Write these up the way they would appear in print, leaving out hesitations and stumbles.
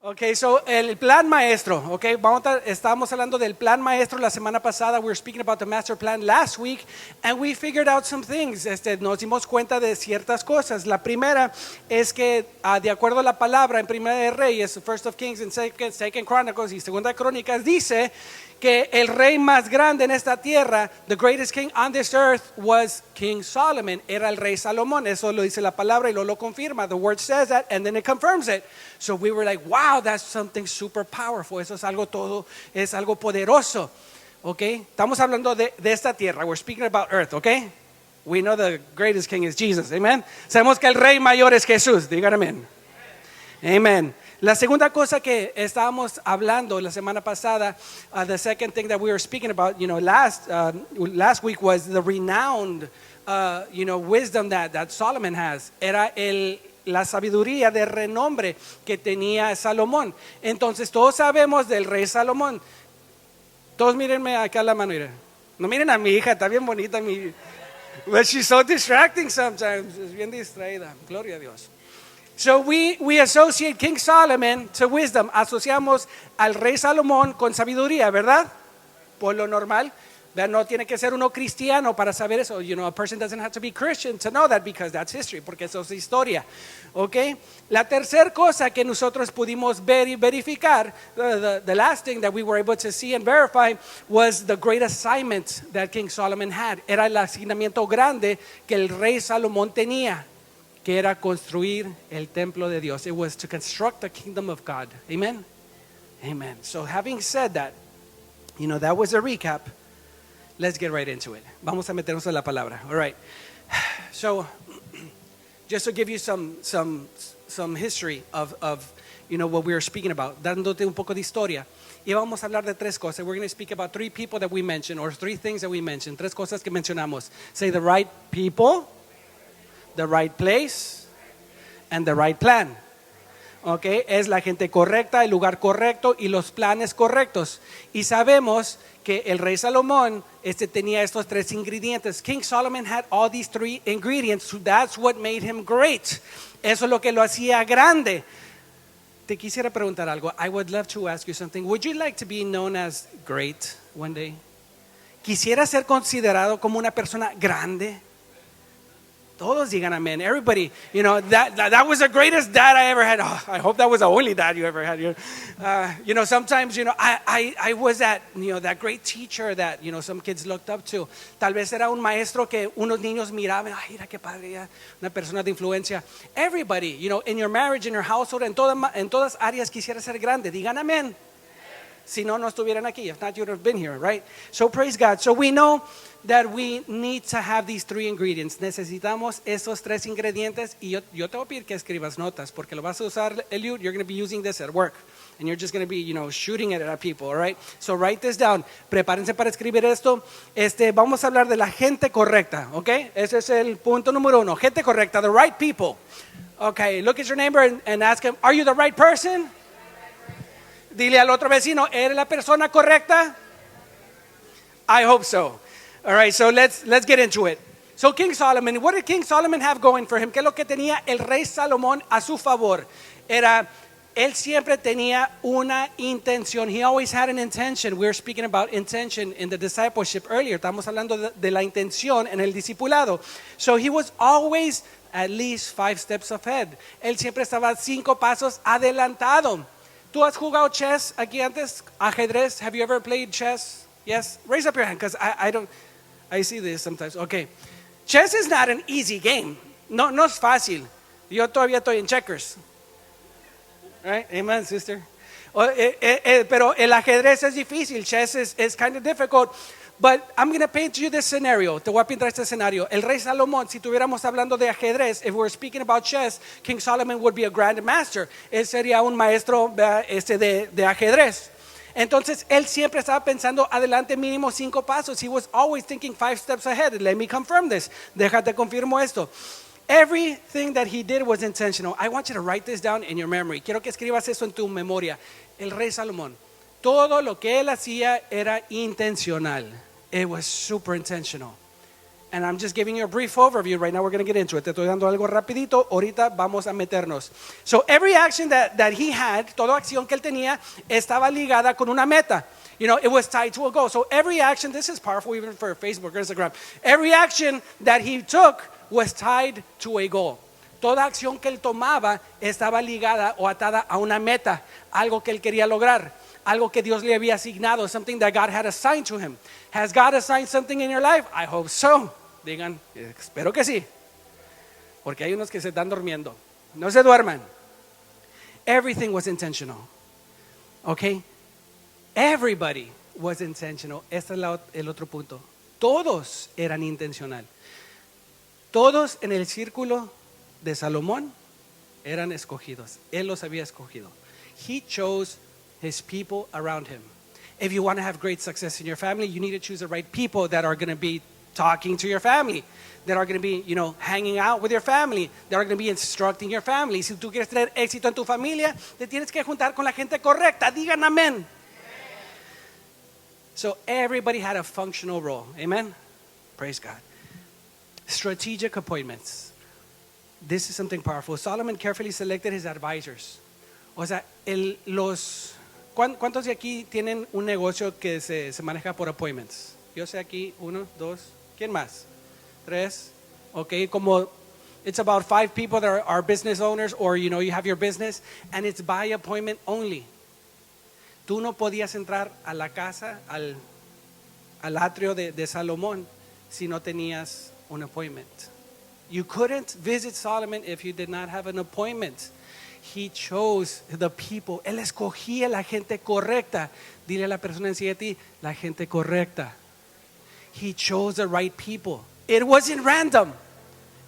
Okay, so el plan maestro, okay, estábamos hablando del plan maestro la semana pasada. We were speaking about the master plan last week, and we figured out some things. Nos dimos cuenta de ciertas cosas. La primera es que, de acuerdo a la palabra en Primera de Reyes, First of Kings and Second Chronicles y Segunda de Crónicas, dice que el rey más grande en esta tierra, the greatest king on this earth, was King Solomon. Era el rey Salomón. Eso lo dice la palabra y lo confirma. The word says that and then it confirms it. So we were like, wow, that's something super powerful. Eso es algo poderoso. Okay? Estamos hablando de esta tierra. We're speaking about earth, okay? We know the greatest king is Jesus. Amen. Sabemos que el rey mayor es Jesús. Digan amén. Amen. La segunda cosa que estábamos hablando la semana pasada, the second thing that we were speaking about, last week was the renowned, wisdom that Solomon has. Era la sabiduría de renombre que tenía Salomón. Entonces todos sabemos del rey Salomón. Todos mírenme acá la mano. No miren a mi hija, está bien bonita but she's so distracting sometimes. Es bien distraída. Gloria a Dios. So we associate King Solomon to wisdom. Asociamos al rey Salomón con sabiduría, ¿verdad? Por lo normal. No tiene que ser uno cristiano para saber eso. A person doesn't have to be Christian to know that because that's history, porque eso es historia. Okay? La tercera cosa que nosotros pudimos ver y verificar, the last thing that we were able to see and verify was the great assignment that King Solomon had. Era el asignamiento grande que el rey Salomón tenía, que era construir el templo de Dios. It was to construct the kingdom of God. Amen? Amen. So having said that, that was a recap. Let's get right into it. Vamos a meternos en la palabra. All right. So just to give you some history of what we were speaking about, dándote un poco de historia. Y vamos a hablar de tres cosas. We're going to speak about three people that we mentioned, or three things that we mentioned. Tres cosas que mencionamos. Say the right people, the right place, and the right plan. Okay, es la gente correcta, el lugar correcto y los planes correctos. Y sabemos que el rey Salomón tenía estos tres ingredientes. King Solomon had all these three ingredients, so that's what made him great. Eso es lo que lo hacía grande. Te quisiera preguntar algo. I would love to ask you something. Would you like to be known as great one day? ¿Quisiera ser considerado como una persona grande? Todos digan amén. Everybody, that was the greatest dad I ever had. Oh, I hope that was the only dad you ever had. Sometimes, I was that great teacher that, some kids looked up to. Tal vez era un maestro que unos niños miraban. Ay, mira qué padre, una persona de influencia. Everybody, in your marriage, in your household, en todas áreas quisiera ser grande. Digan amén. Si no estuvieran aquí. If not, you would have been here, right? So praise God. So we know that we need to have these three ingredients. Necesitamos esos tres ingredientes. Y yo te voy a pedir que escribas notas, porque lo vas a usar, Eliud. You're going to be using this at work. And you're just going to be, shooting it at people, all right? So write this down. Prepárense para escribir esto. Vamos a hablar de la gente correcta, okay? Ese es el punto número uno. Gente correcta, the right people. Okay, look at your neighbor and ask him, are you the right person? Dile al otro vecino, ¿eres la persona correcta? I hope so. All right, so let's get into it. So King Solomon, what did King Solomon have going for him? ¿Qué es lo que tenía el rey Salomón a su favor? Él siempre tenía una intención. He always had an intention. We were speaking about intention in the discipleship earlier. Estamos hablando de la intención en el discipulado. So he was always at least 5 steps ahead. Él siempre estaba 5 pasos adelantado. ¿Tú has jugado chess aquí antes? Ajedrez? Have you ever played chess? Yes? Raise up your hand, because I see this sometimes. Okay. Chess is not an easy game. No es fácil. Yo todavía estoy en checkers. Right? Amen, sister. Pero el ajedrez es difícil. Chess is kind of difficult. But I'm going to paint you this scenario. Te voy a pintar este escenario. El rey Salomón, si tuviéramos hablando de ajedrez, if we're speaking about chess, King Solomon would be a grand master. Él sería un maestro de ajedrez. Entonces, él siempre estaba pensando adelante mínimo 5 pasos. He was always thinking 5 steps ahead. Let me confirm this. Déjate confirmo esto. Everything that he did was intentional. I want you to write this down in your memory. Quiero que escribas eso en tu memoria. El rey Salomón, todo lo que él hacía era intencional. It was super intentional. And I'm just giving you a brief overview. Right now we're going to get into it. Te estoy dando algo rapidito. Ahorita vamos a meternos. So every action that he had, toda acción que él tenía, estaba ligada con una meta. You know, it was tied to a goal. So every action, this is powerful even for Facebook or Instagram. Every action that he took was tied to a goal. Toda acción que él tomaba estaba ligada o atada a una meta, algo que él quería lograr, algo que Dios le había asignado, something that God had assigned to him. Has God assigned something in your life? I hope so. Digan, espero que sí. Porque hay unos que se están durmiendo. No se duerman. Everything was intentional. Okay? Everybody was intentional. Este es el otro punto. Todos eran intencional. Todos en el círculo de Salomón eran escogidos. Él los había escogido. He chose his people around him. If you want to have great success in your family, you need to choose the right people that are going to be talking to your family, that are going to be, you know, hanging out with your family, that are going to be instructing your family. Si tú quieres tener éxito en tu familia, te tienes que juntar con la gente correcta. Digan amén. So everybody had a functional role. Amen? Praise God. Strategic appointments. This is something powerful. Solomon carefully selected his advisors. O sea, ¿cuántos de aquí tienen un negocio que se maneja por appointments? Yo sé aquí, 1, 2, ¿quién más? 3, okay, como it's about 5 people that are business owners, or you know, you have your business and it's by appointment only. Tú no podías entrar a la casa, al atrio de Salomón si no tenías un appointment. You couldn't visit Solomon if you did not have an appointment. He chose the people. Él escogía la gente correcta. Dile a la persona encima de ti, la gente correcta. He chose the right people. It wasn't random.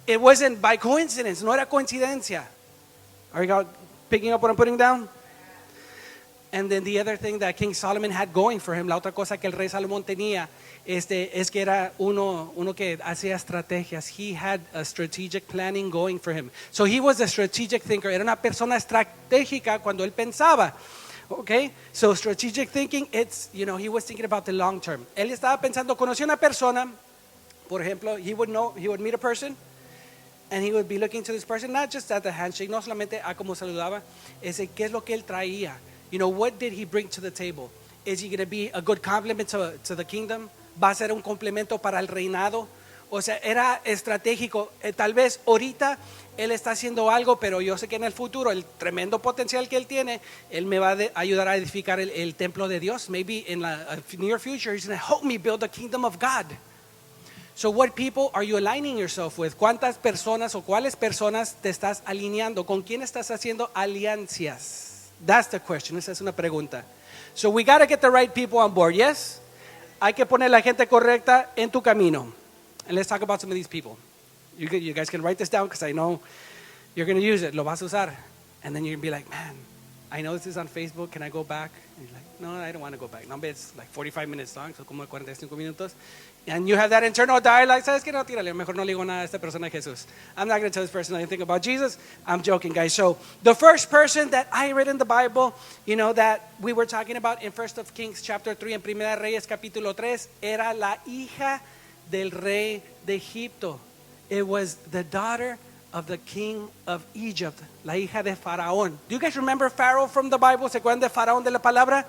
It wasn't by coincidence. No era coincidencia. Are you picking up what I'm putting down? And then the other thing that King Solomon had going for him, la otra cosa que el rey Salomón tenía, es que era uno que hacía estrategias. He had a strategic planning going for him. So he was a strategic thinker. Era una persona estratégica cuando él pensaba. Okay? So strategic thinking, it's, you know, he was thinking about the long term. Él estaba pensando, conoció una persona, por ejemplo, he would meet a person, and he would be looking to this person, not just at the handshake, no solamente a cómo saludaba, qué es lo que él traía. You know, what did he bring to the table? Is he going to be a good complement to the kingdom? ¿Va a ser un complemento para el reinado? O sea, era estratégico. Tal vez ahorita él está haciendo algo, pero yo sé que en el futuro, el tremendo potencial que él tiene, él me va a ayudar a edificar el templo de Dios. Maybe in the near future, he's going to help me build the kingdom of God. So what people are you aligning yourself with? ¿Cuántas personas o cuáles personas te estás alineando? ¿Con quién estás haciendo alianzas? That's the question. Esa es una pregunta. So we got to get the right people on board, yes? Hay que poner la gente correcta en tu camino. And let's talk about some of these people. You guys can write this down because I know you're going to use it. Lo vas a usar. And then you're going to be like, man, I know this is on Facebook. Can I go back? And you're like, no, I don't want to go back. No, it's like 45 minutes long, so como 45 minutos. And you have that internal dialogue. ¿Sabes qué? No, tírale. Mejor no le digo nada a esta persona Jesús. I'm not going to tell this person anything about Jesus. I'm joking, guys. So the first person that I read in the Bible, you know, that we were talking about in 1 of Kings chapter 3 and Primera Reyes capítulo 3, era la hija del rey de Egipto. It was the daughter of the king of Egypt, la hija de Faraón. Do you guys remember Pharaoh from the Bible? ¿Se acuerdan de Faraón de la palabra?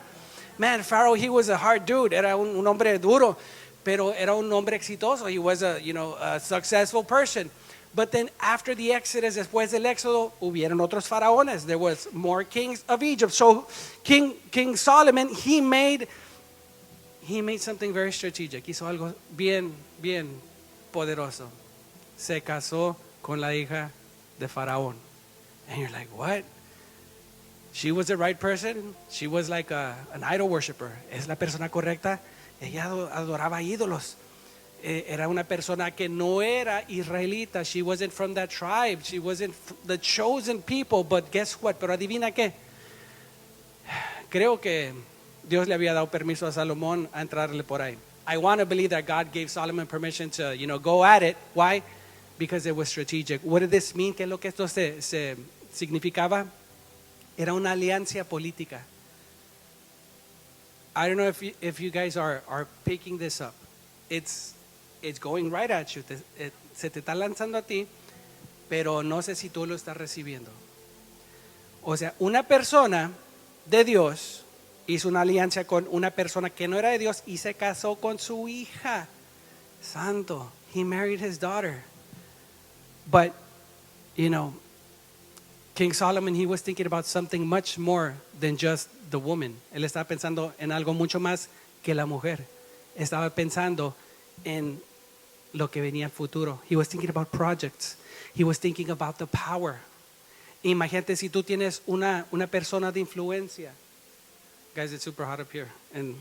Man, Pharaoh, he was a hard dude. Era un hombre duro, pero era un hombre exitoso. He was a successful person. But then after the Exodus, después del Éxodo, hubieron otros faraones. There was more kings of Egypt. So King Solomon, he made something very strategic. Hizo algo bien poderoso. Se casó con la hija de Faraón. And you're like, what? She was the right person. She was like an idol worshiper. Es la persona correcta. Ella adoraba ídolos. Era una persona que no era israelita. She wasn't from that tribe. She wasn't the chosen people. But guess what? Pero adivina qué. Creo que Dios le había dado permiso a Salomón a entrarle por ahí. I want to believe that God gave Solomon permission to, go at it. Why? Because it was strategic. What did this mean? ¿Qué es lo que esto se significaba? Era una alianza política. I don't know if you guys are picking this up. It's it's going right at you. Se te está lanzando a ti, pero no sé si tú lo estás recibiendo. O sea, una persona de Dios hizo una alianza con una persona que no era de Dios y se casó con su hija. Santo. He married his daughter. But, King Solomon, he was thinking about something much more than just the woman. Él estaba pensando en algo mucho más que la mujer. Estaba pensando en lo que venía en futuro. He was thinking about projects. He was thinking about the power. Imagínate si tú tienes una persona de influencia. Guys, it's super hot up here. And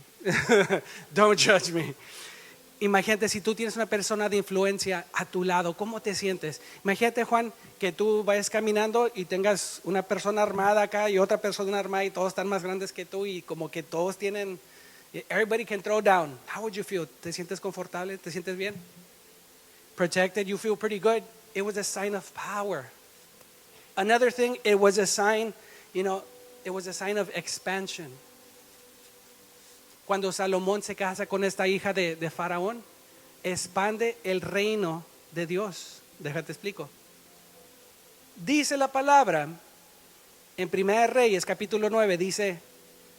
don't judge me. Imagínate si tú tienes una persona de influencia a tu lado, ¿cómo te sientes? Imagínate, Juan, que tú vayas caminando y tengas una persona armada acá y otra persona armada y todos están más grandes que tú y como que todos tienen, everybody can throw down. How would you feel? ¿Te sientes confortable? ¿Te sientes bien? Protected? You feel pretty good? It was a sign of power. Another thing, it was a sign, it was a sign of expansion. Cuando Salomón se casa con esta hija de Faraón, expande el reino de Dios. Déjate explico. Dice la palabra en 1 Reyes capítulo 9, dice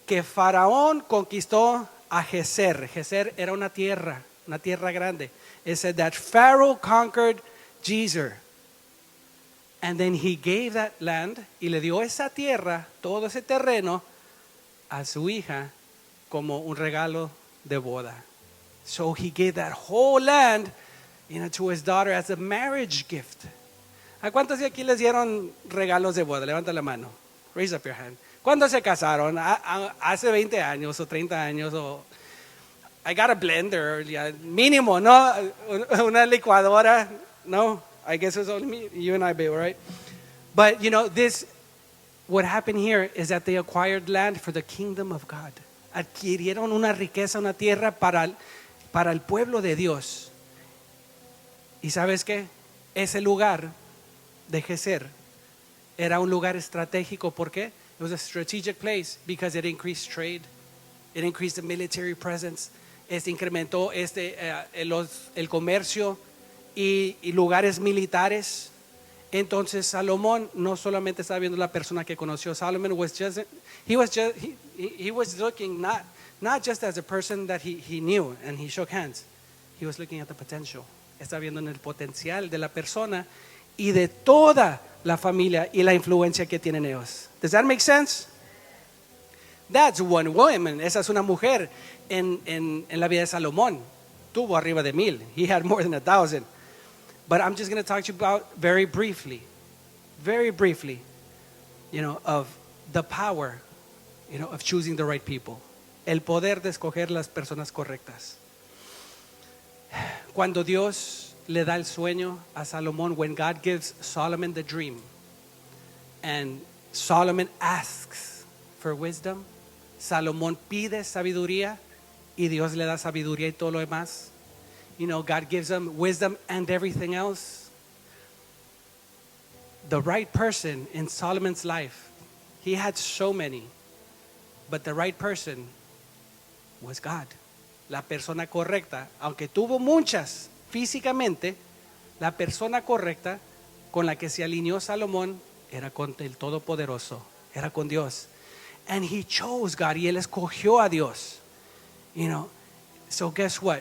que Faraón conquistó a Geser. Geser era una tierra grande. It said that Pharaoh conquered Gezer. And then he gave that land, y le dio esa tierra, todo ese terreno, a su hija como un regalo de boda. So he gave that whole land, to his daughter as a marriage gift. ¿A cuántos de aquí les dieron regalos de boda? Levanta la mano. Raise up your hand. ¿Cuándo se casaron? Hace 20 años o 30 años o I got a blender, mínimo, ¿no? Una licuadora, no. I guess it's only me, you and I, babe, right? But what happened here is that they acquired land for the kingdom of God. Adquirieron una riqueza, una tierra para el pueblo de Dios. ¿Y sabes qué? Ese lugar de Geser era un lugar estratégico. ¿Por qué? It was a strategic place because it increased trade. It increased the military presence. Incrementó el comercio y lugares militares. Entonces Salomón no solamente estaba viendo la persona que conoció. Solomon was he was looking not just as a person that he knew and he shook hands. He was looking at the potential. Estaba viendo en el potencial de la persona y de toda la familia y la influencia que tienen ellos. Does that make sense? That's one woman. Esa es una mujer en la vida de Salomón. Tuvo arriba de 1,000. He had more than 1,000. But I'm just going to talk to you about very briefly, of the power, of choosing the right people. El poder de escoger las personas correctas. Cuando Dios le da el sueño a Salomón, when God gives Solomon the dream, and Solomon asks for wisdom, Salomón pide sabiduría y Dios le da sabiduría y todo lo demás. God gives him wisdom and everything else. The right person in Solomon's life, he had so many, but the right person was God. La persona correcta, aunque tuvo muchas físicamente, la persona correcta con la que se alineó Salomón era con el Todopoderoso, era con Dios. And he chose God, y él escogió a Dios. So guess what?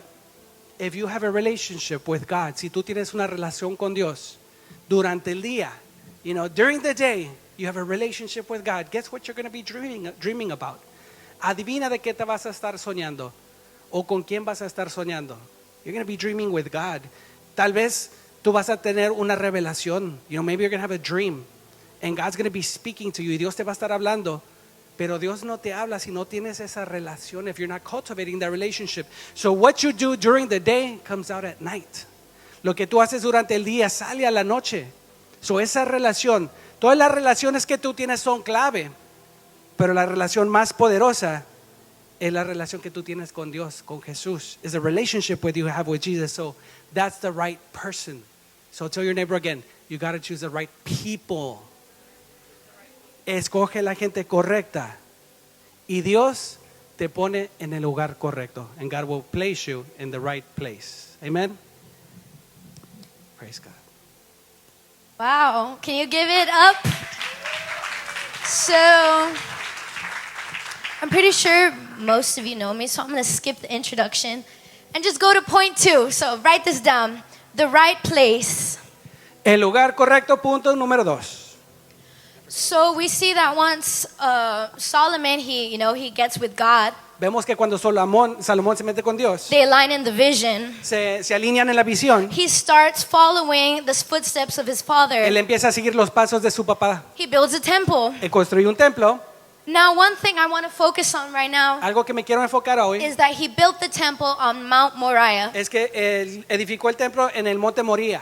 If you have a relationship with God, si tú tienes una relación con Dios durante el día, during the day, you have a relationship with God, guess what you're going to be dreaming about? Adivina de qué te vas a estar soñando o con quién vas a estar soñando. You're going to be dreaming with God. Tal vez tú vas a tener una revelación. Maybe you're going to have a dream and God's going to be speaking to you y Dios te va a estar hablando. Pero Dios no te habla si no tienes esa relación, if you're not cultivating that relationship. So what you do during the day comes out at night. Lo que tú haces durante el día sale a la noche. So esa relación, todas las relaciones que tú tienes son clave, pero la relación más poderosa es la relación que tú tienes con Dios, con Jesús. Is the relationship you have with Jesus. So that's the right person. So tell your neighbor again, you got to choose the right people. Escoge la gente correcta y Dios te pone en el lugar correcto, and God will place you in the right place. Amen. Praise God. Wow, can you give it up? So, I'm pretty sure most of you know me, so I'm going to skip the introduction and just go to point 2. So, write this down. The right place. El lugar correcto, punto número 2. So, we see that once Solomon, he gets with God, Vemos que cuando Salomón se mete con Dios, they align in the vision. se alinean en la visión. He starts following the footsteps of his father. Él empieza a seguir los pasos de su papá. He builds a temple. Él construye un templo. Now, one thing I want to focus on right now Algo que me quiero enfocar hoy is that he built the temple on Mount Moriah. es que él edificó el templo en el monte Moría.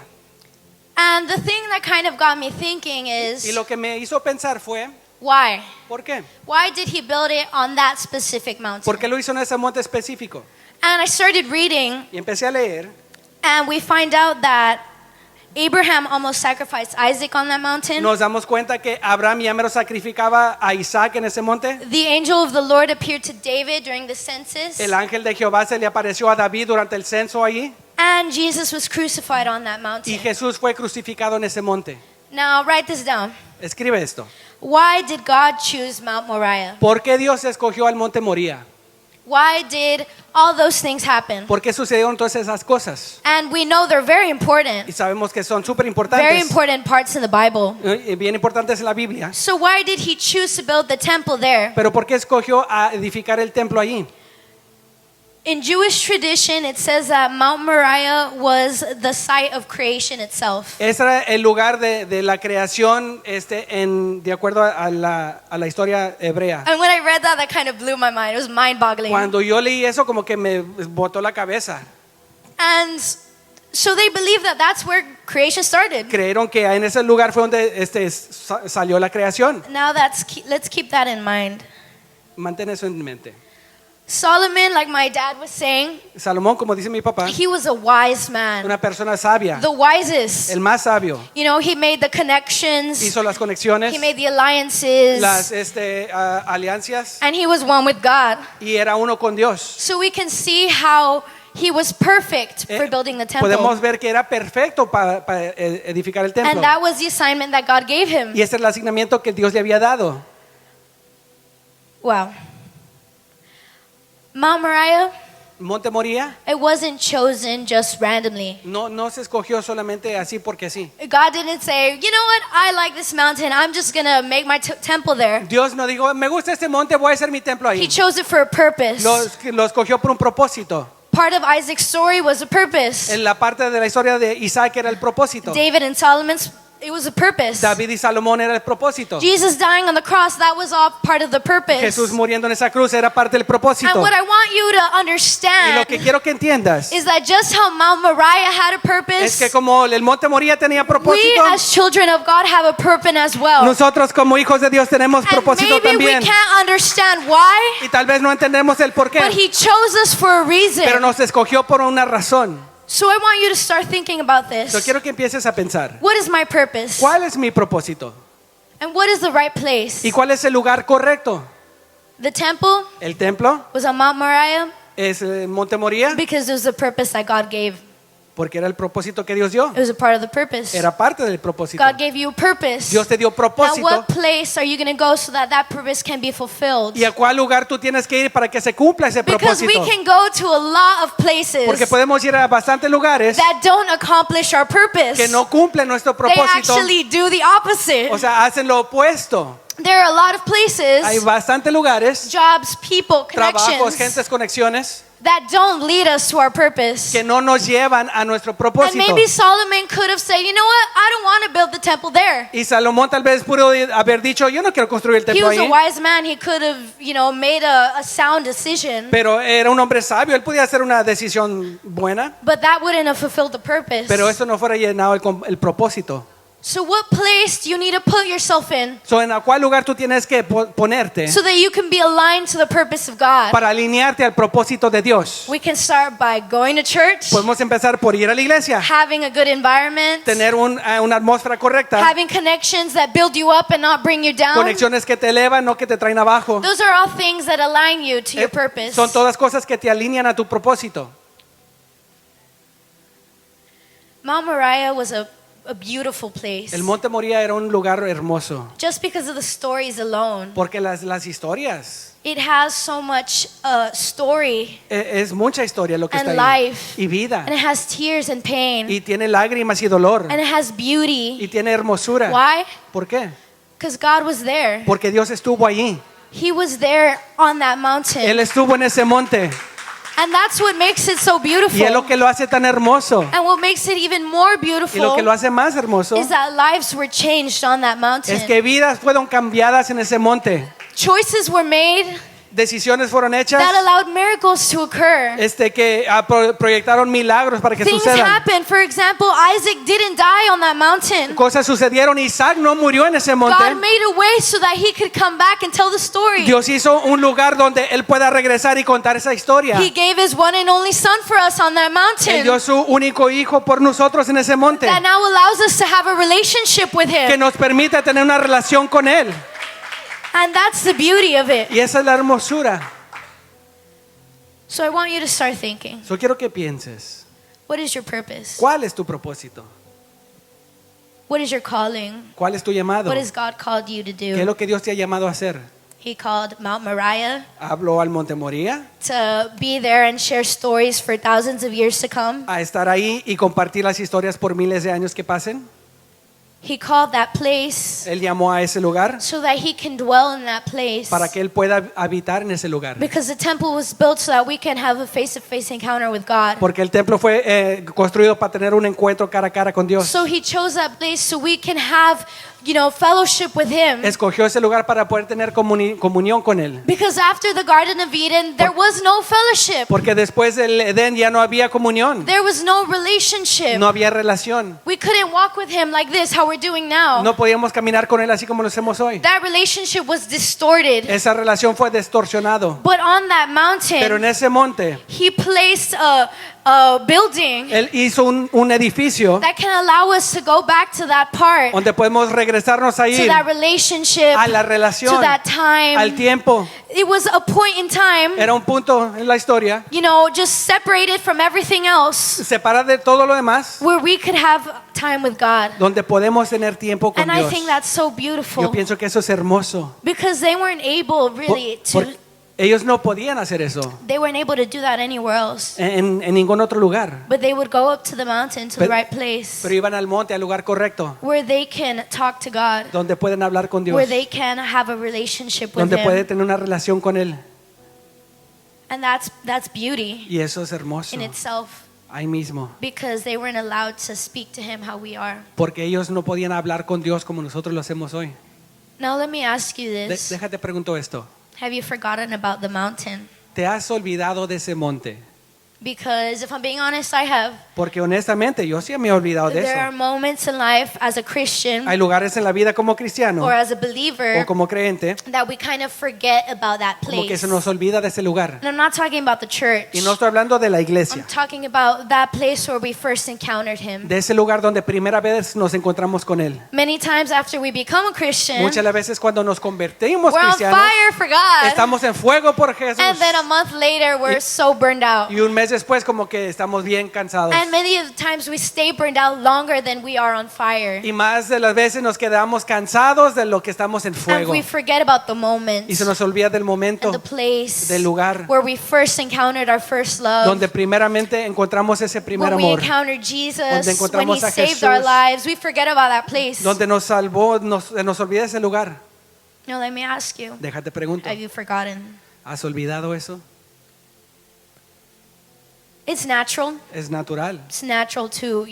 And the thing that kind of got me thinking Y is, lo que me hizo pensar fue, why? ¿por qué? Why did he build it on that specific mountain? ¿Por qué lo hizo en ese monte específico? And I started reading, Y empecé a leer and we find out that Abraham almost sacrificed Isaac on that mountain. nos damos cuenta que Abraham ya mero sacrificaba a Isaac en ese monte. The angel of the Lord appeared to David during the census. El ángel de Jehová se le apareció a David durante el censo allí. And Jesus was crucified on that Y mountain. Jesús fue crucificado en ese monte. Now, write this down. Escribe esto. Why did God choose Mount Moriah? ¿Por qué Dios escogió al monte Moría? Why did all those things happen? ¿Por qué sucedieron todas esas cosas? And we know they're very Y important. sabemos que son súper Very importantes. important parts in the Bible. Bien importantes en la Biblia. So why did he choose to build the temple there? Pero ¿por qué escogió a edificar el templo allí? In Jewish tradition, it says that Mount Moriah was the site of creation itself. Ese era el lugar de la creación de acuerdo a la historia hebrea. And when I read that, that kind of blew my mind. It was mind-boggling. Cuando yo leí eso como que me botó la cabeza. And so they believe that that's where creation started. Creyeron que en ese lugar fue donde salió la creación. Now let's keep that in mind. Mantén eso en mente. Solomon, like my dad was saying, Salomón, como dice mi papá, he was a wise man. una persona sabia, The wisest. el más sabio. You know, he made the connections. Hizo las conexiones, He made the alliances. las alianzas And he was one with God. y era uno con Dios. So we can see how he was perfect for building the temple. Podemos ver que era perfecto para edificar el templo. And that was the assignment that God gave him. Y ese es el asignamiento que Dios le había dado. Wow. Mount Moriah, Monte Moría it wasn't chosen just randomly. no se escogió solamente así porque sí. God didn't say, you know what, I like this mountain, I'm just going to make my temple there. Dios no dijo, me gusta este monte, voy a hacer mi templo He ahí. chose it for a purpose. Lo escogió por un propósito. Part of Isaac's story was a purpose. En la parte de la historia de Isaac era el propósito. David and Solomon's, it was a purpose. David y Salomón era el propósito. Jesus dying on the cross, that was all part of the purpose. Jesús muriendo en esa cruz era parte del propósito. And what I want you to Y lo understand que quiero que entiendas is that just how Mount Moriah had a es purpose, que como el monte Moría tenía we propósito, as children of God have a purpose as well. nosotros como hijos de Dios tenemos And propósito maybe we también. can't understand why, Y tal vez no entendemos el por but qué, He chose us for a reason. pero nos escogió por una razón. So I want you to start thinking about this. Yo quiero que empieces a pensar, What is my purpose? ¿cuál es mi propósito? And what is the right place? ¿Y cuál es el lugar correcto? The temple El templo was on Mount Moriah es el monte Moría because it was the purpose that God gave. porque era el propósito que Dios dio. It was a part of the purpose. Era parte del propósito. God gave you a purpose. Dios te dio Now, propósito. what place are you going to go so that that purpose can be fulfilled? ¿Y a cuál lugar tú tienes que ir para que se cumpla ese Because we propósito? can go to a lot of places Porque podemos ir a bastantes lugares that don't accomplish our purpose. que no cumplen nuestro They propósito. actually do the opposite. O sea, hacen lo opuesto. There are a lot of places, Hay bastantes lugares, jobs, people, trabajos, connections gentes, conexiones that don't lead us to our purpose. que no nos llevan a nuestro And propósito. maybe Solomon could have said, you know what, I don't want to build the temple there. Y Salomón tal vez pudo haber dicho, yo no quiero construir el He templo was a ahí. wise man. He could have, made a sound decision. Pero era un hombre sabio, él podía hacer una decisión buena, But that wouldn't have fulfilled the purpose. pero eso no fuera llenado el propósito. So what place do you need to put yourself in So, ¿en cuál lugar tú tienes que ponerte so that you can be aligned to the purpose of God? para alinearte al propósito de Dios? We can start by going to church, Podemos empezar por ir a la iglesia, having a good environment, tener una atmósfera correcta, having connections that build you up and not bring you down. conexiones que te elevan, no que te traen abajo. Those are all things that align you to your purpose. Son todas cosas que te alinean a tu propósito. Mount Moriah was a beautiful place. El Monte Moría era un lugar hermoso. Just because of the stories alone. Porque las historias, It has so much story es mucha historia lo que and está ahí. life. Y vida. And it has tears and pain. Y tiene lágrimas y dolor. And it has beauty. Y tiene hermosura. Why? ¿Por qué? Because God was there. Porque Dios estuvo allí. He was there on that mountain. Él estuvo en ese monte. And that's what makes it so beautiful. Y es lo que lo hace tan hermoso. And what makes it even more Y beautiful lo que lo hace más hermoso is that lives were changed on that mountain. es que vidas fueron cambiadas en ese monte. Choices were made Decisiones fueron hechas that allowed miracles to occur. que proyectaron milagros para que Things sucedan. happened. For example, Isaac didn't die on that mountain. Cosas sucedieron. Isaac no murió en ese monte. God made a way so that he could come back and tell the story. Dios hizo un lugar donde él pueda regresar y contar esa historia. He gave his one and only son for us on that Él mountain. dio su único hijo por nosotros en ese monte, That now allows us to have a relationship with que him. nos permite tener una relación con él. And that's the beauty of it. Y esa es la hermosura. So I want you to start thinking, Yo quiero que pienses, what is your purpose? ¿cuál es tu propósito? What is your calling? ¿Cuál es tu llamado? What has God called you to ¿Qué es do? lo que Dios te ha llamado a hacer? He called Mount Moriah ¿Habló al Monte Moría? to be there and share stories for thousands of years to come. ¿A estar ahí y compartir las historias por miles de años que pasen? He called that place Él llamó a ese lugar so that he can dwell in that place. para que él pueda habitar en ese lugar. Because the temple was built so that we can have a face-to-face encounter with God. Porque el templo fue construido para tener un encuentro cara a cara con Dios. So he chose that place so we can have, fellowship with him. Escogió ese lugar para poder tener comunión con él. Because after the Garden of Eden, there was no fellowship. Porque después del Edén ya no había comunión, There was no relationship. no había relación. We couldn't walk with him like this, how we're doing now. No podíamos caminar con él así como lo hacemos hoy. That relationship was distorted. Esa relación fue distorsionado. But on that Pero en mountain, ese monte, he placed a building él hizo un edificio that can allow us to go back to that part, donde podemos regresarnos a to ir that relationship, a la to relación, that time. al tiempo. It was a point in time, Era un punto en la historia, just separated from everything else, separado de todo lo demás, where we could have time with God. donde podemos tener tiempo con And I Dios. think that's so Yo beautiful pienso que eso es hermoso. because they weren't able really Porque ellos no podían hacer eso they weren't able to do that anywhere else. en ningún otro lugar. But they would go up to the mountain, to the right place, Pero iban al monte, al lugar correcto, where they can talk to God, donde pueden hablar con Dios, where they can have a relationship with donde puede Him. tener una relación con Él. And that's beauty Y eso es hermoso, in itself, ahí mismo. because they weren't allowed to speak to Him how we are. Porque ellos no podían hablar con Dios como nosotros lo hacemos hoy. Now let me ask you this. Déjate pregunto esto. Have you forgotten about the mountain? ¿Te has olvidado de ese monte? Because if I'm being honest, I have. Porque honestamente yo sí me he olvidado de There are eso. moments in life as a Christian Hay lugares en la vida como cristiano or as a believer o como creyente that we kind of forget about that como que place. se nos olvida de ese lugar. And I'm not talking about the church. Y no estoy hablando de la I'm iglesia, talking about that place where we first encountered Him. de ese lugar donde primera vez nos encontramos con Él. Many times after we become a Christian, Muchas las veces cuando nos convertimos we're on cristianos, fire for God. estamos en fuego por Jesús. And then a month later, we're so burned out. Y un mes después como que estamos bien cansados. And many of the times we stay burned out longer than we are on fire. Y más de las veces nos quedamos cansados de lo que estamos en And fuego. we forget about the moment Y se nos olvida del and momento the place del lugar where we first encountered our first love. donde primeramente encontramos ese primer When we amor, encountered donde Jesus, when encontramos He a saved Jesús, our lives, we forget about that place. donde nos salvó, nos olvida ese lugar. Now let me ask you, Déjate pregunto, have you forgotten? ¿has olvidado eso? It's natural. Es natural It's natural to,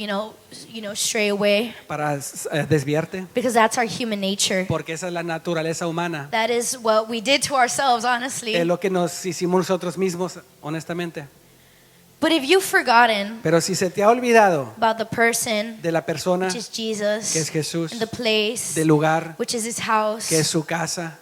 stray away para desviarte, because that's our human nature. porque esa es la naturaleza humana. That is what we did to ourselves, honestly. Es lo que nos hicimos nosotros mismos, honestamente. But if you've forgotten Pero si se te ha olvidado about the person, de la persona which is Jesus, que es Jesús, and the place, del lugar which is His house, que es su casa,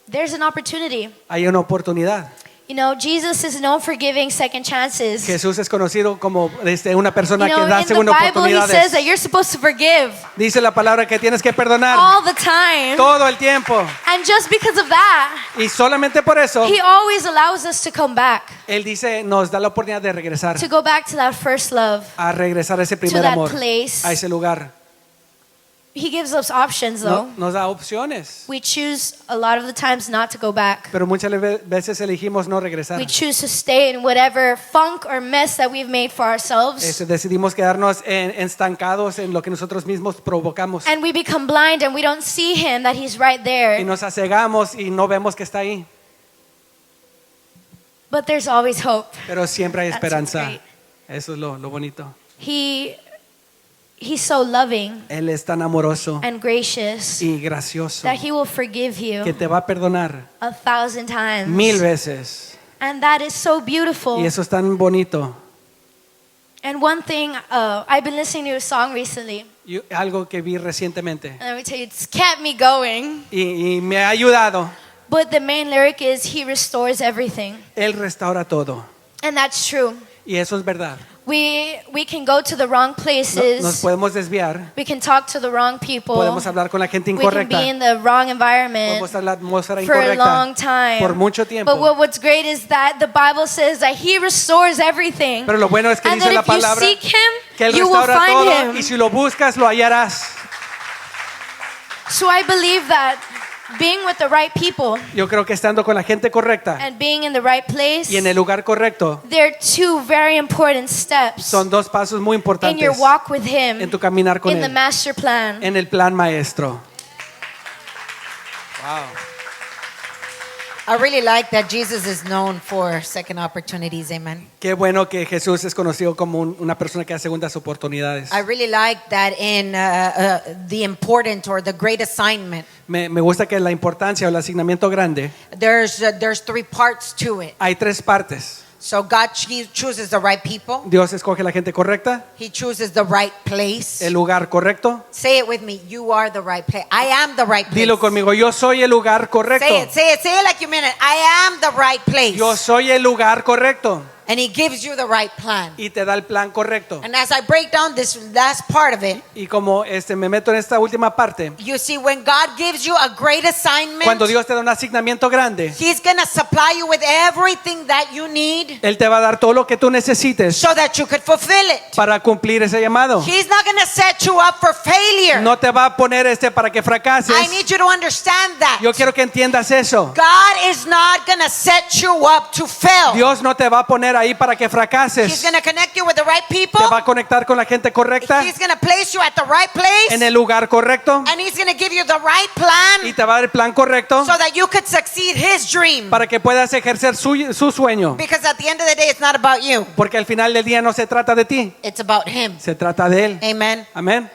there's an opportunity. hay una oportunidad. You know, Jesus is known for giving second chances. Jesús es conocido como una persona You que know, da in the segunda Bible, he says oportunidades. that you're supposed to forgive Dice la palabra que tienes que perdonar all the time. todo el tiempo. And just because of that, Y solamente por eso, he always allows us to come back, Él dice, nos da la oportunidad de regresar, to go back to that first love. a regresar a ese primer that amor, place. a ese lugar. He gives us options, though. Nos da opciones, We choose a lot of the times not to go back. pero muchas veces elegimos no regresar. We choose to stay in whatever funk or mess that we've made for ourselves. Decidimos quedarnos estancados en lo que nosotros mismos provocamos. And we become blind and we don't see him, that he's right Y there. nos acegamos y no vemos que está ahí. But there's always hope. Pero siempre hay That's what's esperanza. great. Eso es lo bonito. He's so loving Él es tan amoroso and gracious y gracioso that he will forgive que you te va a perdonar 1,000 times. 1000 veces. And that is so beautiful. Y eso es tan bonito. And one thing, I've been listening to a song recently, Y algo que vi recientemente and let me tell you, it's kept me going. y me ha ayudado. But the main lyric is, he restores everything. Él restaura todo. And that's true. Y eso es verdad. We can go to the wrong Nos places. podemos desviar. We can talk to the wrong people. Podemos hablar con la gente We can incorrecta. be in the wrong environment Podemos estar en la atmósfera for a incorrecta long time. por mucho But tiempo. what's great is that the Bible says that he restores everything. Pero lo bueno es que And dice that la if you palabra seek him, que Él you will restaura find todo him. y si lo buscas lo hallarás. So I believe that being with the right people Yo creo que estando con la gente correcta and being in the right place, y en el lugar correcto they're two very important steps son dos pasos muy in importantes your walk with him, en tu caminar con in the Él, master plan. en el plan maestro. Wow. I really like that Jesus is known for second opportunities. Amen. Qué bueno que Jesús es conocido como una persona que da segundas oportunidades. I really like that in the important or the great assignment. Me gusta que la importancia o el asignamiento grande, There's three parts to it. hay tres partes. So God chooses the right people. Dios escoge la gente correcta, He chooses the right place. el lugar correcto. Say it with me. You are the right place. I am the right place. Dilo conmigo, yo soy el lugar correcto. Say it like you mean it. I am the right place. Yo soy el lugar correcto. And He gives you the right plan. Y te da el plan correcto. And as I break down this last part of it, Y como me meto en esta última parte, you see, when God gives you a great assignment, cuando Dios te da un asignamiento grande, He's going to supply you with everything that you need Él te va a dar todo lo que tú necesites so that you could fulfill it. para cumplir ese llamado. He's not going to set you up for failure. No te va a poner para que fracases. I need you to understand that. Yo quiero que entiendas eso. God is not going to set you up to fail. Dios no te va a poner ahí para que He's fracases. going to connect you with the right people. Te va a conectar con la gente correcta, He's going to place you at the right place. en el lugar correcto, And He's going to give you the right plan y te va a dar el plan correcto so that you could succeed His dream. para que puedas ejercer su sueño. Because at the end of the day, it's not about you. Porque al final del día no se trata de ti, It's about Him. se trata de Él. Amen. Amén.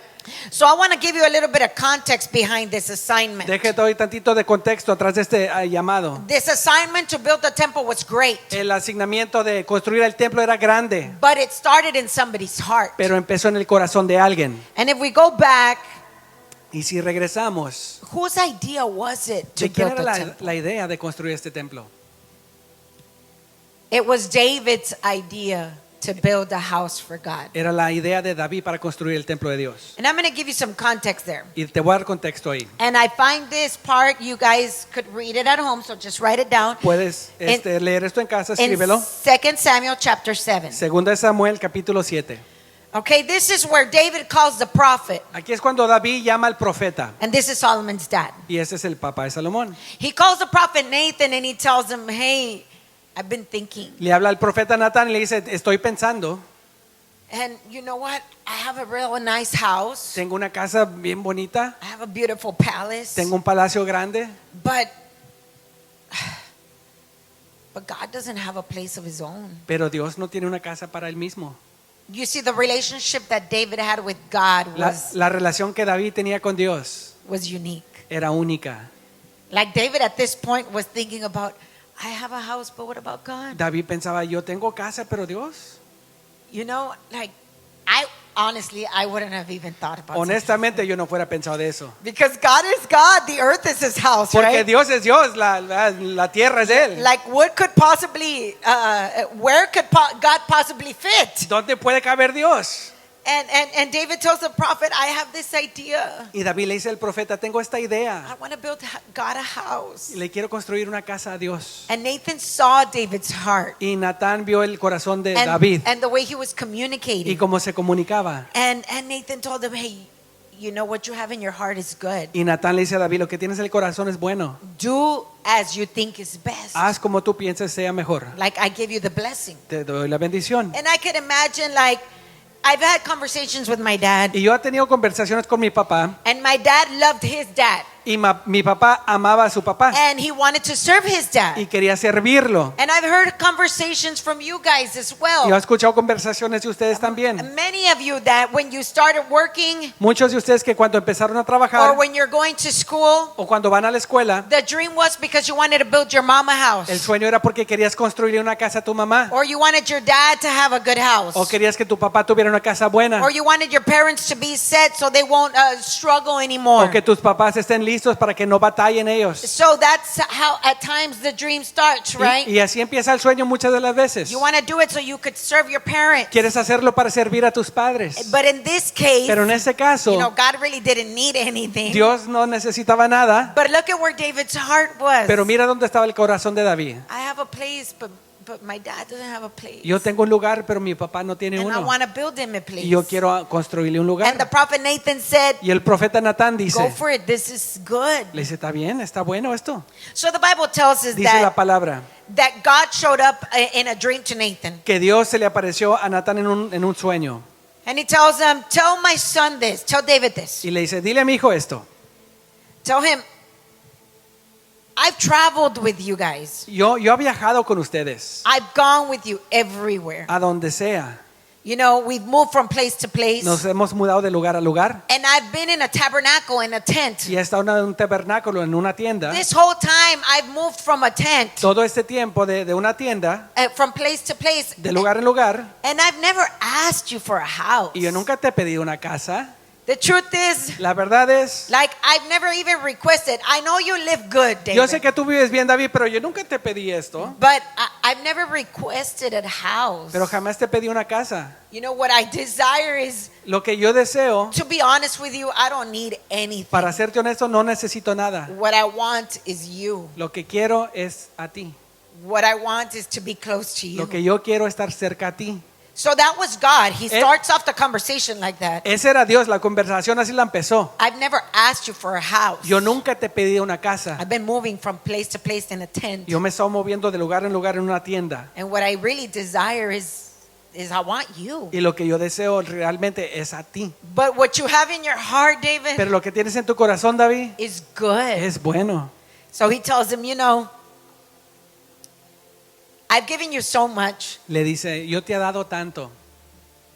So I want to give you a little bit of context behind this assignment. Déjate hoy tantito de contexto atrás de este llamado. This assignment to build the temple was great, El asignamiento de construir el templo era grande, but it started in somebody's heart. pero empezó en el corazón de alguien. And if we go back, Y si regresamos, whose idea was it to ¿de quién build era the temple? la idea de construir este templo? It was David's idea to build a house for God. Era la idea de David para construir el templo de Dios. And I'm going to give you some context there. Y te voy a dar contexto ahí. And I find this part, you guys could read it at home, so just write it down. Puedes leer esto en casa, In escríbelo. 2 Samuel chapter 7. Segunda de Samuel, capítulo 7. Okay, this is where David calls the prophet, Aquí es cuando David llama al profeta. and this is Solomon's dad. Y ese es el papá de Salomón. He calls the prophet Nathan and he tells him, hey, I've been thinking. Le habla al profeta Natán y le dice, estoy pensando, And you know what? I have a real nice house. tengo una casa bien bonita, I have a beautiful palace. tengo un palacio grande, But God doesn't have a place of his own. pero Dios no tiene una casa para él mismo. You see, the relationship that David had with God La relación que David tenía con Dios was unique. era única. Like David at this point was thinking about, I have a house, but what about God? David pensaba, yo tengo casa, pero Dios. You know, like honestly, I wouldn't have even thought about it. Honestamente, yo no fuera pensado de eso. Because God is God, the earth is His house, Porque right? Dios es Dios, la tierra es de Él. Like, what could possibly, where could God possibly fit? ¿Dónde puede caber Dios? And David tells the prophet, I have this idea. Y David le dice al profeta, tengo esta I idea. want to build God a house. Le quiero construir una casa a Dios. And Nathan saw David's heart Y Natán vio el corazón de and, David and the way he was y communicating. cómo se comunicaba. And Nathan told him, hey, you know what you have in your heart is good. Y Natán le dice a David, lo que tienes en el corazón es bueno. Do as you think is best. Haz como tú pienses sea mejor. Like I give you the blessing. Te doy la bendición. And I could imagine, like, I've had conversations with my dad, Y yo he tenido conversaciones con mi papá. and my dad loved his dad, Y mi papá amaba a su papá. and he wanted to serve his dad. Y quería servirlo. And I've heard conversations from you guys as Y he well. escuchado conversaciones de ustedes también. Many of you that when you started working Muchos de ustedes que cuando empezaron a or trabajar when you're going to school, o cuando van a la escuela, the dream was because you wanted to build your mama el house, sueño era porque querías construirle una casa a tu mamá. or you wanted your dad to have a good house, O querías que tu papá tuviera una casa buena. or you wanted your parents to be set so they won't struggle anymore. O que tus papás estén listos para que no batallen ellos. So that's how at times the dream starts, right? Y así empieza el sueño muchas de las veces. You want to do it so you could serve your parents. Quieres hacerlo para servir a tus padres. But in this case, Pero en este caso, you know, God really didn't need anything. Dios no necesitaba nada. But look at where David's heart was. Pero mira dónde estaba el corazón de David. I have a place, but my dad doesn't have a place. Yo tengo un lugar, pero mi papá no tiene And I uno. want to build him a place. Y yo quiero construirle un And the lugar. prophet Nathan said, Y el profeta Natán go dice, for it. This is good. le dice, está bien, está bueno esto. So the Bible tells us Dice la that palabra God showed up in a dream to Nathan. que Dios se le apareció a Natán en un sueño. And he tells him, tell my son this. Tell David this. Y le dice, dile a mi hijo esto. Tell him, I've traveled with you guys. Yo he viajado con ustedes I've gone with you everywhere. a donde sea. You know, we've moved from place to place. Nos hemos mudado de lugar a lugar. And I've been in a tabernacle, in a tent. Y he estado en un tabernáculo, en una tienda. This whole time I've moved from a tent, Todo este tiempo de una tienda, from place to place. de lugar en lugar. And I've never asked you for a house. Y yo nunca te he pedido una casa. The truth is, La verdad es, like, I've never even requested. I know you live good, David. yo sé que tú vives bien, David, pero yo nunca te pedí esto. But I've never requested a house. Pero jamás te pedí una casa. You know, what I desire is, Lo que yo deseo, to be honest with you, I don't need anything. para serte honesto, no necesito nada. What I want is you. Lo que quiero es a ti. What I want is to be close to you. Lo que yo quiero es estar cerca a ti. So that was God. He starts off the conversation like that. Ese era Dios, la conversación así la empezó. I've never asked you for a house. Yo nunca te he pedido una casa. I've been moving from place to place in a tent. Yo me he estado moviendo de lugar en lugar en una tienda. And what I really desire is I want you. Y lo que yo deseo realmente es a ti. But what you have in your heart, David, Pero lo que tienes en tu corazón, David, is good. es bueno. So he tells him, you know, I've given you so much, Le dice, yo te he dado tanto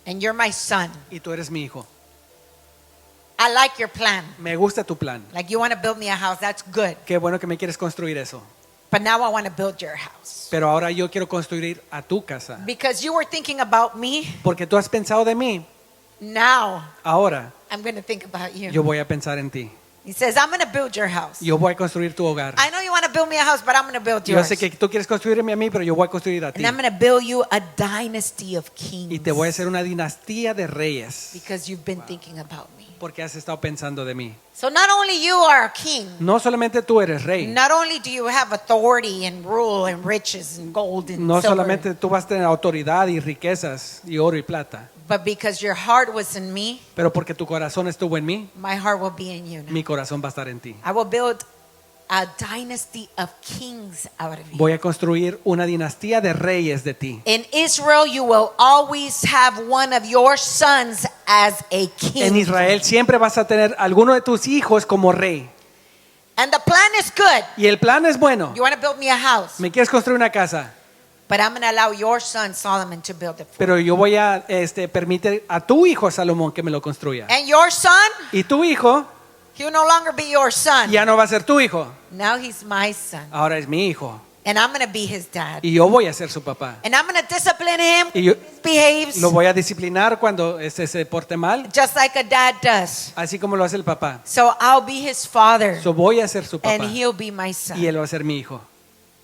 and you're my son. y tú eres mi hijo. I like your plan. Me gusta tu plan. Like, you want to build me a house. That's good. Qué bueno que me quieres construir eso. But now I want to build your house. Pero ahora yo quiero construir a tu casa. Because you were thinking about me, Porque tú has pensado de mí. now Ahora I'm going to think about you. yo voy a pensar en ti. He says, I'm going to build your house. Yo voy a construir tu hogar. I know you want to build me a house, but I'm going to build Yo yours. sé que tú quieres construirme a mí, pero yo voy a construir a ti. And I'm going to build you a dynasty of kings. Y te voy a hacer una dinastía de reyes. Because you've been thinking about me. Porque has estado pensando de mí. So not only you are a king, No solamente tú eres rey. not only do you have authority and rule and riches and gold and No silver, solamente tú vas a tener autoridad y riquezas y oro y plata. but because your heart was in me, Pero porque tu corazón estuvo en mí, my heart will be in you now. mi corazón va a estar en ti. I will build a dynasty of kings out of you. Voy a construir una dinastía de reyes de ti. In Israel, you will always have one of your sons as a king. En Israel siempre vas a tener alguno de tus hijos como rey. And the plan is good. Y el plan es bueno. You want to build me a house, Me quieres construir una casa, but I'm going to allow your son Solomon to build it for you. pero yo voy a permitir a tu hijo Salomón que me lo construya. And your son, Y tu hijo he will no longer be your son. ya no va a ser tu hijo, Now he's my son. ahora es mi hijo. And I'm going to be his dad. y yo voy a ser su papá. And I'm going to discipline him Y yo when he misbehaves, lo voy a disciplinar cuando se porte mal, just like a dad does. así como lo hace el papá. So I'll be his father, So voy a ser su and papá he'll be my y son. él va a ser mi hijo.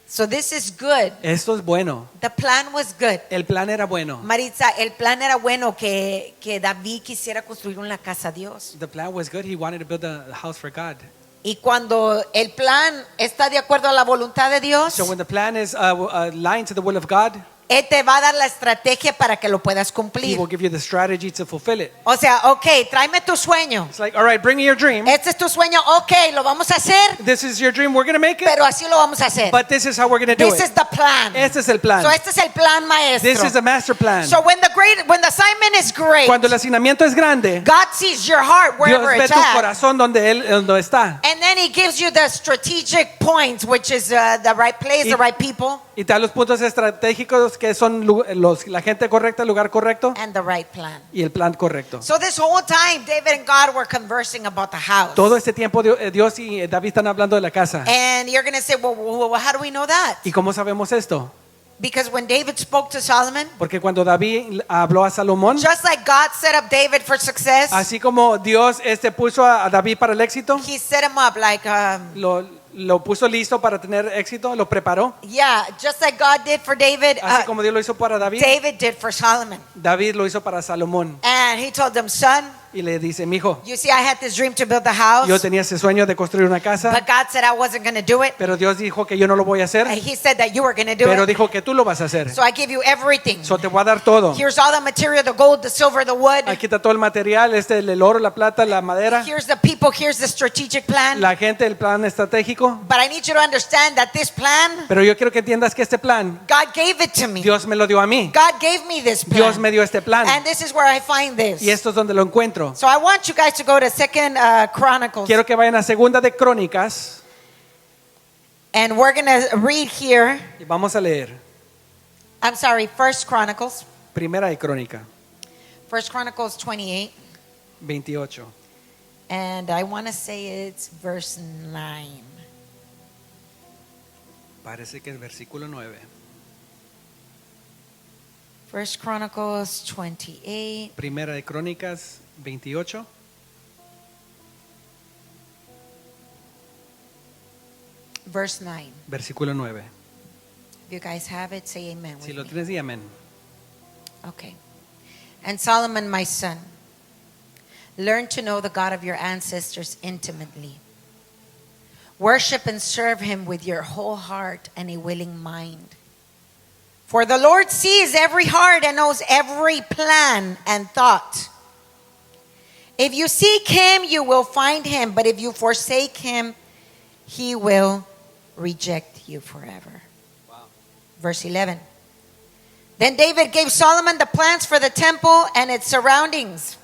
So this is good. Esto es bueno. The plan was good. El plan era bueno. Maritza, el plan era bueno que David quisiera construir una casa a Dios. The plan was good. He wanted to build a house for God. Y cuando el plan está de acuerdo a la voluntad de Dios, So when the plan is aligned to the will of God, Él te va a dar la estrategia para que lo puedas He cumplir. will give you the strategy to fulfill it. O sea, ok, tráeme tu sueño. It's like, all right, bring me your dream. Este es tu sueño, ok, lo vamos a hacer, This is your dream. We're going to make it, pero así lo vamos a hacer. but this is how we're going to do This is it. the plan. Este es el plan. So este es el plan maestro. This is the master plan. So when the assignment is great, Cuando el asignamiento es grande, God sees your heart Dios wherever ve it's tu at. corazón donde está. And then he gives you the strategic points, which is the right place, Y- the right people, Y te da los puntos estratégicos que son la gente correcta, el lugar correcto and the right plan. y el plan correcto. So this whole time, David and God were conversing about the house. Todo este tiempo Dios y David están hablando de la casa. And you're going to say, well, how do we know that? ¿Y cómo sabemos esto? Because when David spoke to Solomon, Porque cuando David habló a Salomón, just like God set up David for success, así como Dios puso a David para el éxito, he set him up like, lo puso listo para tener éxito, lo preparó. yeah, just like God did for David, Así como Dios lo hizo para David, David did for Solomon. David lo hizo para Salomón. And he told them, son, Y le dice, mijo, you see, I had this dream to build the house, yo tenía ese sueño de construir una casa, but God said I wasn't going to do it. pero Dios dijo que yo no lo voy a hacer, And he said that you were going to do pero it. dijo que tú lo vas a hacer. So I give you everything. So te voy a dar todo. Here's all the material, the gold, the silver, the wood. Aquí está todo el material, el oro, la plata, la madera, Here's the people, here's the strategic plan. la gente, el plan estratégico. But I need you to understand that this plan, Pero yo quiero que entiendas que este plan, God gave it to me. Dios me lo dio a mí. God gave me this plan. Dios me dio este plan. And this is where I find this. Y esto es donde lo encuentro. So I want you guys to go to Second Chronicles. Quiero que vayan a Segunda de Crónicas And we're going to read here. y vamos a leer I'm sorry, First Chronicles. Primera de Crónica, First Chronicles 28. 28. And I want to say it's verse 9. Parece que es versículo 9. First Chronicles 28. Primera de Crónicas 28. Verse 9. Versículo 9. If you guys have it, say amen with Si lo me. tienes, di amén. Okay. And Solomon, my son, learn to know the God of your ancestors intimately. Worship and serve him with your whole heart and a willing mind. For the Lord sees every heart and knows every plan and thought. If you seek him, you will find him, but if you forsake him, he will reject you forever. Verse 11. Then David gave Solomon the plans for the temple and its surroundings,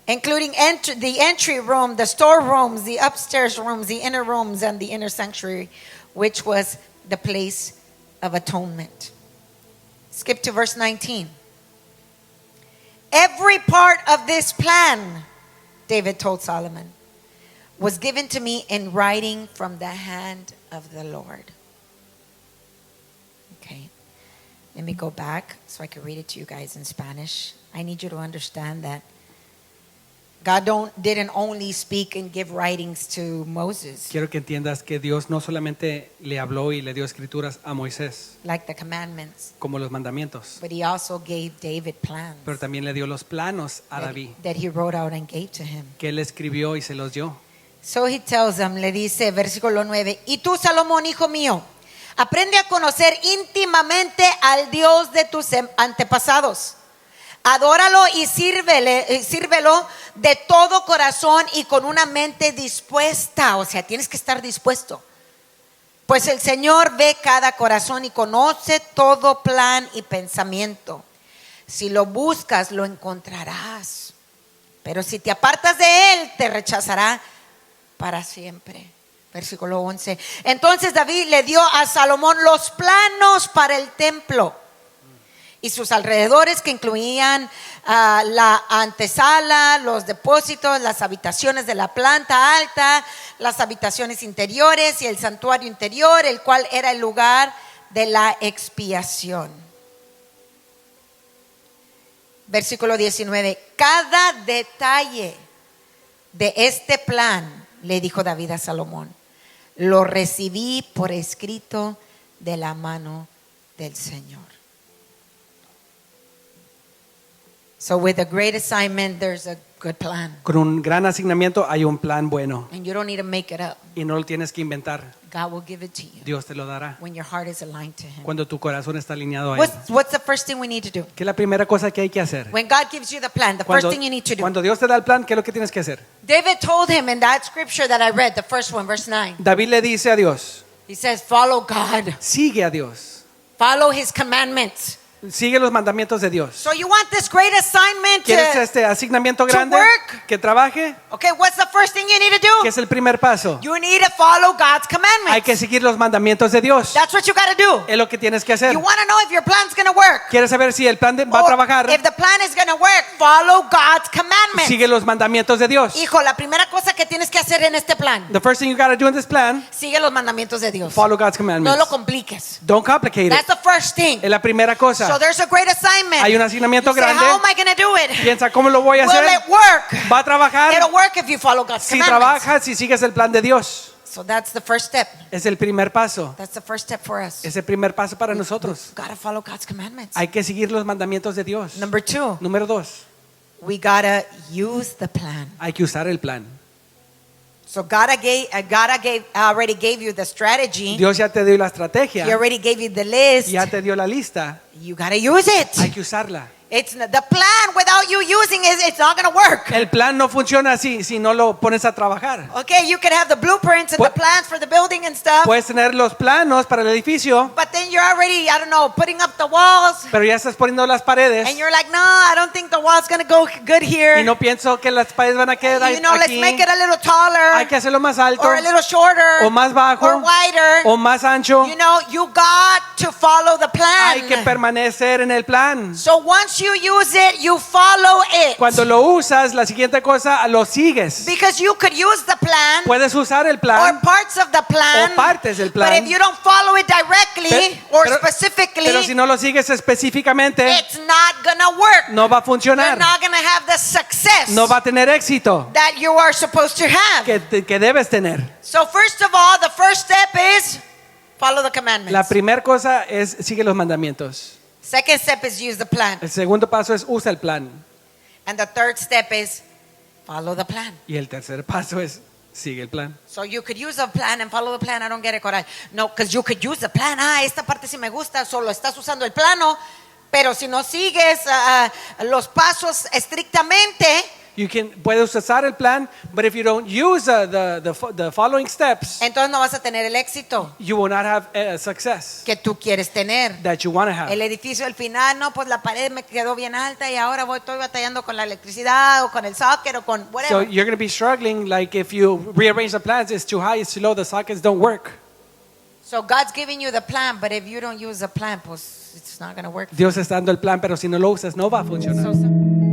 including the entry room, the storerooms, the upstairs rooms, the inner rooms, and the inner sanctuary, which was the place of atonement. Skip to verse 19. Every part of this plan, David told Solomon, was given to me in writing from the hand of the Lord. Okay. Let me go back so I can read it to you guys in Spanish. I need you to understand that God didn't only speak and give writings to Moses, Quiero que entiendas que Dios no solamente le habló y le dio escrituras a Moisés, like the commandments, como los mandamientos, but he also gave David plans pero también le dio los planos a that, David, that he wrote out and gave to him. que él escribió y se los dio. So he tells them, le dice, versículo 9, y tú, Salomón, hijo mío, aprende a conocer íntimamente al Dios de tus antepasados. Adóralo y sírvelo de todo corazón y con una mente dispuesta. O sea, tienes que estar dispuesto. Pues el Señor ve cada corazón y conoce todo plan y pensamiento. Si lo buscas, lo encontrarás. Pero si te apartas de él, te rechazará para siempre. Versículo 11. Entonces David le dio a Salomón los planos para el templo y sus alrededores, que incluían la antesala, los depósitos, las habitaciones de la planta alta, las habitaciones interiores y el santuario interior, el cual era el lugar de la expiación. Versículo 19. Cada detalle de este plan, le dijo David a Salomón, lo recibí por escrito de la mano del Señor. So with a great assignment, there's a good plan. Con un gran asignamiento hay un plan bueno And you don't need to make it up. y no lo tienes que inventar. God will give it to you Dios te lo dará when your heart is aligned to Him. cuando tu corazón está alineado a Él. What's the first thing we need to do? ¿Qué es la primera cosa que hay que hacer? When God gives you the plan, the first thing you need to do. Cuando Dios te da el plan, ¿qué es lo que tienes que hacer? David told him in that scripture that I read, the first one, verse 9. David le dice a Dios, He says, follow God. sigue a Dios, Follow His commandments. sigue los mandamientos de Dios. So you want this great assignment ¿Quieres to, este asignamiento to grande work? que trabaje? okay, what's the first thing you need to ¿Qué do? es el primer paso? You need to follow God's commandments. Hay que seguir los mandamientos de Dios. That's what you got to do. Es lo que tienes que hacer. You want to know if your plan's going to work. ¿Quieres saber si el plan va a Or trabajar? if the plan is going to work, follow God's commandments. Sigue los mandamientos de Dios. Hijo, la primera cosa que tienes que hacer en este plan, The first thing you got to do in this plan, sigue los mandamientos de Dios. follow God's No commandments. lo compliques. Don't complicate That's it. the first thing. Es la primera cosa. So there's a great assignment. Hay un asignamiento You say, grande. how am I going to do it? Piensa cómo lo voy a Will hacer. it work? Va a trabajar. It'll work if you follow God's Si commandments. trabajas, si sigues el plan de Dios. So that's the first step. Es el primer paso. That's the first step for us. Es el primer paso para nosotros. Got to follow God's commandments. Hay que seguir los mandamientos de Dios. Number 2, Número 2, we got to use the plan. hay que usar el plan. So God already gave you the strategy. Dios ya te dio la estrategia. He already gave you the list. Ya te dio la lista. You got to use it. Hay que usarla. It's the plan without you using it, it's not going to work. El plan no funciona así si no lo pones a trabajar. Okay, you can have the blueprints and the plans for the building and stuff, Puedes tener los planos para el edificio, but then you're already, I don't know, putting up the walls, pero ya estás poniendo las paredes and you're like, no, I don't think the wall's going to go good here. y no pienso que las paredes van a quedar You know, let's aquí. make it a little taller, Hay que hacerlo más alto or a little shorter, o más bajo or wider. o más ancho. You know, you got to follow the Hay que plan. permanecer en el plan. So once you use it, you follow it. Cuando lo usas, la siguiente cosa, lo sigues. Because you could use the plan Puedes usar el or plan, parts of the plan, o partes del plan. but if you don't follow it directly or specifically, pero si no lo sigues específicamente, it's not gonna work. no va a You're funcionar. not gonna have the success No va a tener éxito that you are supposed to have. que debes tener. So first of all, the first step is follow the commandments. La primera cosa es sigue los mandamientos. Second step is use the plan. El segundo paso es usa el plan. And the third step is follow the plan. Y el tercer paso es sigue el plan. So you could use a plan and follow the plan. I don't get it, Coral. No, because you could use the plan. Esta parte sí me gusta. Solo estás usando el plano. Pero si no sigues los pasos estrictamente, Puedes usar el plan, but if you don't use the following steps, entonces no vas a tener el éxito you will not have success que tú quieres tener. that you want to have. El edificio al final, no, pues la pared me quedó bien alta y ahora estoy batallando con la electricidad o con el socket o con So whatever. you're going to be struggling, like if you rearrange the plans, it's too high, it's too low, the sockets don't work. So God's giving you the plan, but if you don't use the plan, pues it's not going to work. Dios está dando el plan, pero si no lo usas, no va a funcionar. So